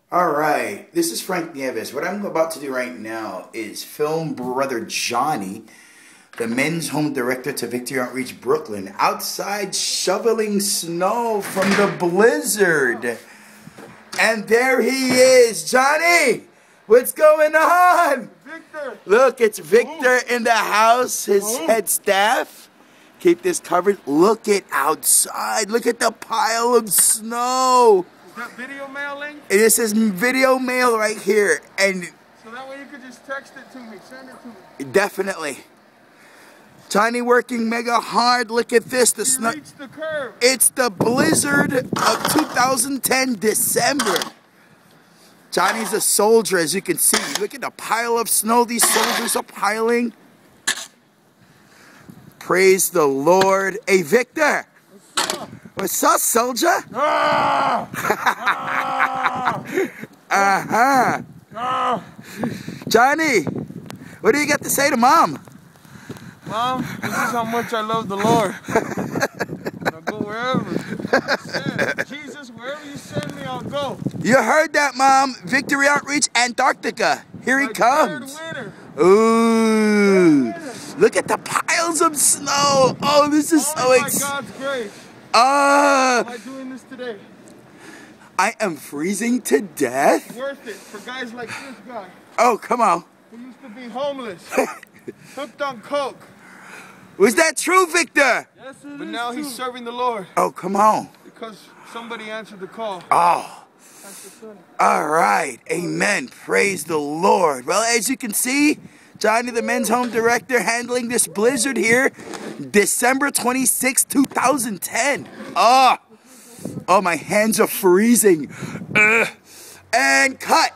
All right, this is Frank Nieves. What I'm about to do right now is film brother Johnny, the men's home director to Victory Outreach Brooklyn, outside shoveling snow from the blizzard. And there he is. Johnny, what's going on? Victor. Look, it's Victor in the house, his head staff. Keep this covered. Look at outside. Look at the pile of snow. Is that video mailing? This is video mail right here. And so that way you could just text it to me, send it to me. Definitely. Johnny working mega hard. Look at this. The snow. Reached the curve. It's the blizzard of 2010 December. Johnny's a soldier, as you can see. Look at the pile of snow these soldiers are piling. Praise the Lord. Hey, Victor. What's up, soldier? Johnny, what do you got to say to Mom? Mom, this is how much I love the Lord. I'll go wherever. Jesus, wherever you send me, I'll go. You heard that, Mom. Victory Outreach Antarctica. Here he comes. Ooh. Look at the piles of snow. Oh, this is so exciting. By God's grace. Am I doing this today? I am freezing to death. Worth it for guys like this guy. Oh, come on. Who used to be homeless. Hooked on coke. Was that true, Victor? Yes, it is. But now he's serving the Lord. Oh, come on. Because somebody answered the call. Oh. All right. Amen. Praise the Lord. Well, as you can see, Johnny, the men's home director, handling this blizzard here, December 26, 2010. Oh, my hands are freezing. And cut.